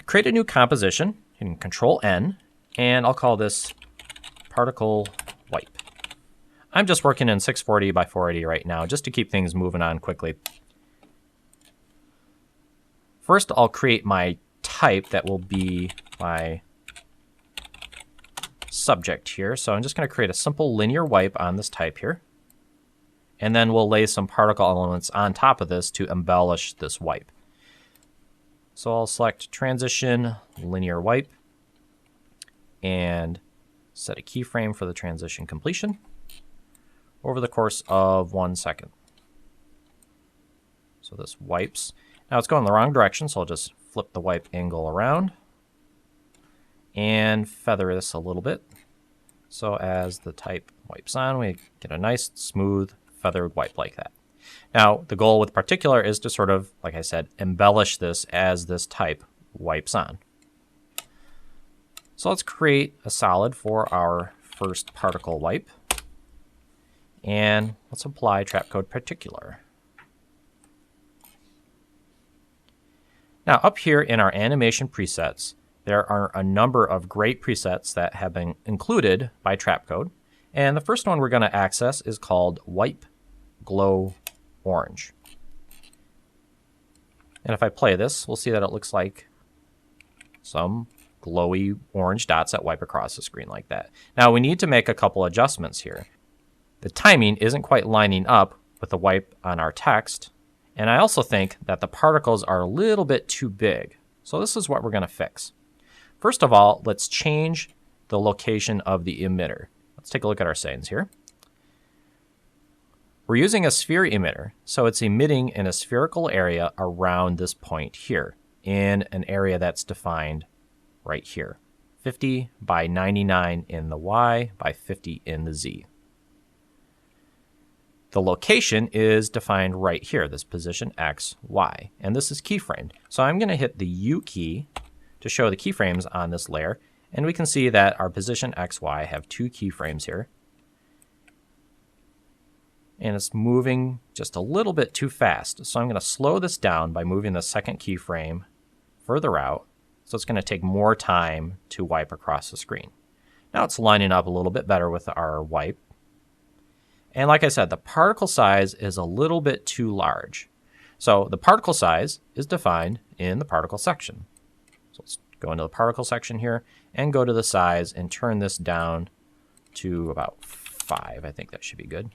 Create a new composition, hitting Control N, and I'll call this particle wipe. I'm just working in 640 by 480 right now, just to keep things moving on quickly. First, I'll create my type that will be my subject here. So I'm just going to create a simple linear wipe on this type here. And then we'll lay some particle elements on top of this to embellish this wipe. So I'll select Transition, Linear Wipe, and set a keyframe for the transition completion over the course of 1 second. So this wipes. Now it's going the wrong direction, so I'll just flip the wipe angle around and feather this a little bit. So as the type wipes on, we get a nice, smooth, feathered wipe like that. Now, the goal with Particular is to sort of, like I said, embellish this as this type wipes on. So let's create a solid for our first particle wipe. And let's apply Trapcode Particular. Now, up here in our animation presets, there are a number of great presets that have been included by Trapcode. And the first one we're going to access is called Wipe Glow Orange. And if I play this, we'll see that it looks like some glowy orange dots that wipe across the screen like that. Now, we need to make a couple adjustments here. The timing isn't quite lining up with the wipe on our text. And I also think that the particles are a little bit too big. So this is what we're going to fix. First of all, let's change the location of the emitter. Let's take a look at our settings here. We're using a sphere emitter, so it's emitting in a spherical area around this point here, in an area that's defined right here. 50 by 99 in the Y by 50 in the Z. The location is defined right here, this position X, Y, and this is keyframed. So I'm going to hit the U key to show the keyframes on this layer, and we can see that our position X, Y have 2 keyframes here. And it's moving just a little bit too fast. So I'm going to slow this down by moving the second keyframe further out. So it's going to take more time to wipe across the screen. Now it's lining up a little bit better with our wipe. And like I said, the particle size is a little bit too large. So the particle size is defined in the particle section. So let's go into the particle section here and go to the size and turn this down to about 5. I think that should be good.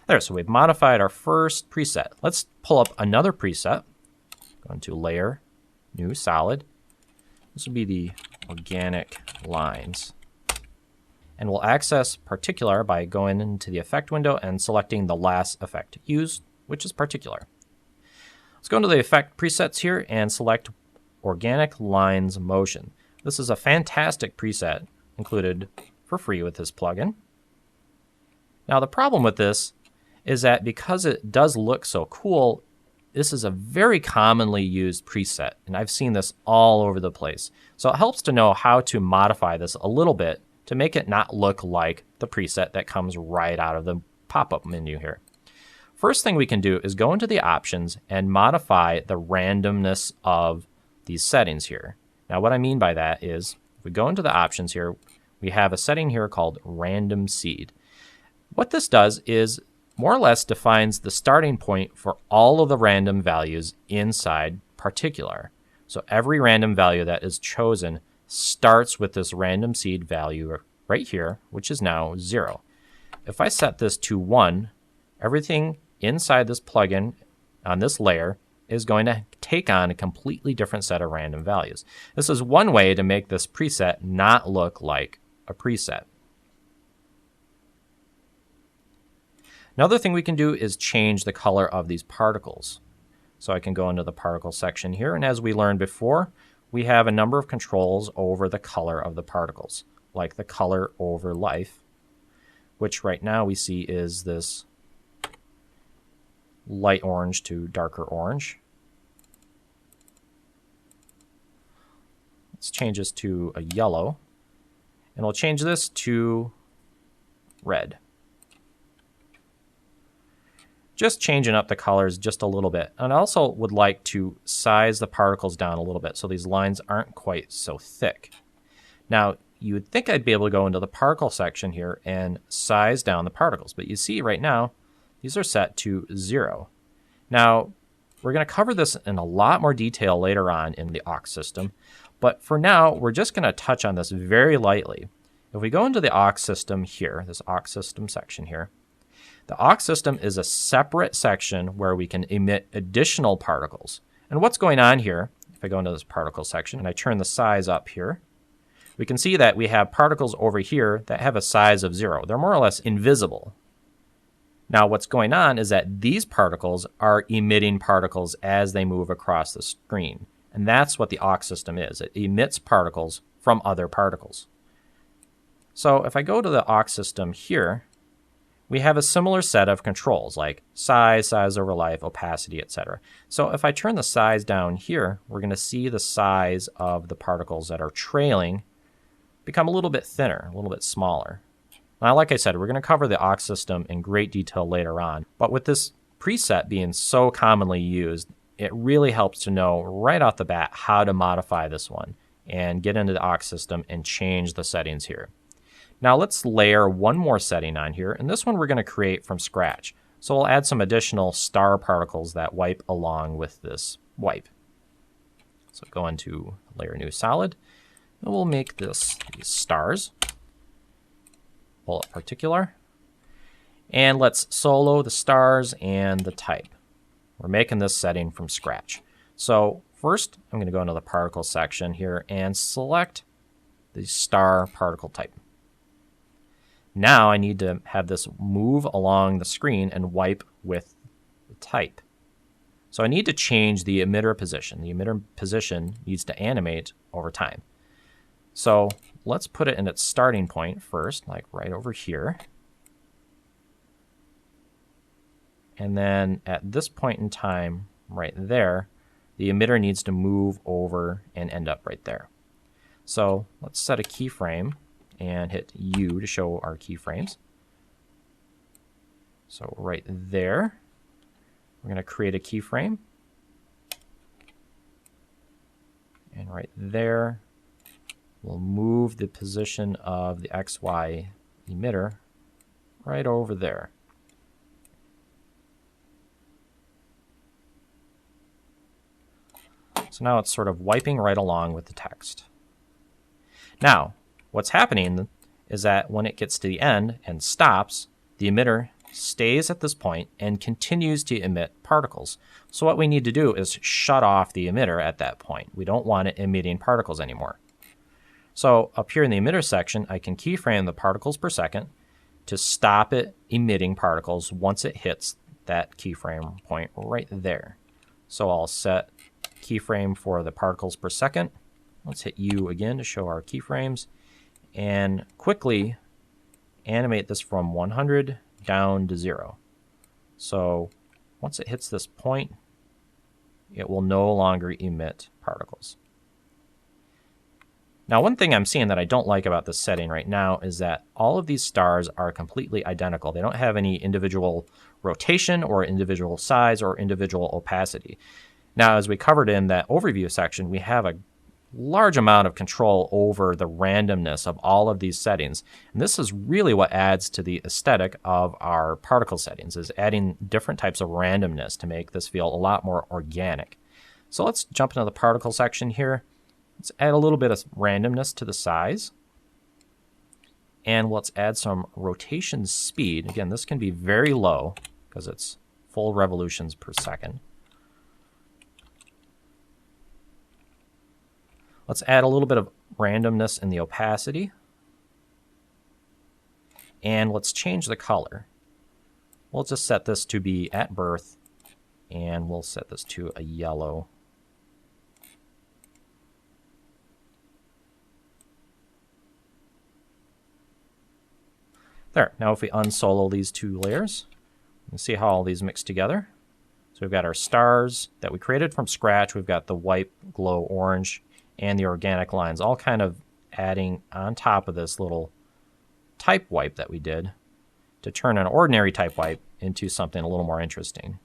There, so we've modified our first preset. Let's pull up another preset. Go into Layer, New, Solid. This will be the organic lines. And we'll access Particular by going into the Effect window and selecting the last effect used, which is Particular. Let's go into the Effect presets here and select Organic Lines Motion. This is a fantastic preset included for free with this plugin. Now the problem with this is that because it does look so cool, this is a very commonly used preset, and I've seen this all over the place. So it helps to know how to modify this a little bit to make it not look like the preset that comes right out of the pop-up menu here. First thing we can do is go into the options and modify the randomness of these settings here. Now what I mean by that is, if we go into the options here, we have a setting here called Random Seed. What this does is more or less defines the starting point for all of the random values inside Particular. So every random value that is chosen starts with this random seed value right here, which is now 0. If I set this to 1, everything inside this plugin on this layer is going to take on a completely different set of random values. This is one way to make this preset not look like a preset. Another thing we can do is change the color of these particles. So I can go into the particle section here, and as we learned before, we have a number of controls over the color of the particles, like the color over life, which right now we see is this light orange to darker orange. Let's change this to a yellow, and we'll change this to red. just changing up the colors just a little bit. And I also would like to size the particles down a little bit so these lines aren't quite so thick. Now, you would think I'd be able to go into the particle section here and size down the particles, but you see right now, these are set to 0. Now, we're going to cover this in a lot more detail later on in the aux system, but for now, we're just going to touch on this very lightly. If we go into the aux system here, this aux system section here, the aux system is a separate section where we can emit additional particles. And what's going on here, if I go into this particle section and I turn the size up here, we can see that we have particles over here that have a size of 0. They're more or less invisible. Now what's going on is that these particles are emitting particles as they move across the screen. And that's what the aux system is. It emits particles from other particles. So if I go to the aux system here, we have a similar set of controls like size, size over life, opacity, etc. So if I turn the size down here, we're going to see the size of the particles that are trailing become a little bit thinner, a little bit smaller. Now, like I said, we're going to cover the aux system in great detail later on, but with this preset being so commonly used, it really helps to know right off the bat how to modify this one and get into the aux system and change the settings here. Now let's layer one more setting on here, and this one we're going to create from scratch. So we'll add some additional star particles that wipe along with this wipe. So go into Layer New Solid, and we'll make these stars. Pull up Particular, and let's solo the stars and the type. We're making this setting from scratch. So first, I'm going to go into the particle section here and select the star particle type. Now I need to have this move along the screen and wipe with the type. So I need to change the emitter position. The emitter position needs to animate over time. So let's put it in its starting point first, like right over here. And then at this point in time, right there, the emitter needs to move over and end up right there. So let's set a keyframe and hit U to show our keyframes. So right there, we're going to create a keyframe. And right there, we'll move the position of the XY emitter right over there. So now it's sort of wiping right along with the text. Now, what's happening is that when it gets to the end and stops, the emitter stays at this point and continues to emit particles. So what we need to do is shut off the emitter at that point. We don't want it emitting particles anymore. So up here in the emitter section, I can keyframe the particles per second to stop it emitting particles once it hits that keyframe point right there. So I'll set keyframe for the particles per second. Let's hit U again to show our keyframes and quickly animate this from 100 down to 0. So once it hits this point, it will no longer emit particles. Now, one thing I'm seeing that I don't like about this setting right now is that all of these stars are completely identical. They don't have any individual rotation or individual size or individual opacity. Now, as we covered in that overview section, we have a large amount of control over the randomness of all of these settings. And this is really what adds to the aesthetic of our particle settings, is adding different types of randomness to make this feel a lot more organic. So let's jump into the particle section here. Let's add a little bit of randomness to the size. And let's add some rotation speed. Again, this can be very low because it's full revolutions per second. Let's add a little bit of randomness in the opacity. And let's change the color. We'll just set this to be at birth, and we'll set this to a yellow. There. Now if we unsolo these two layers, you can see how all these mix together. So we've got our stars that we created from scratch. We've got the white, glow orange, and the organic lines all kind of adding on top of this little type wipe that we did to turn an ordinary type wipe into something a little more interesting.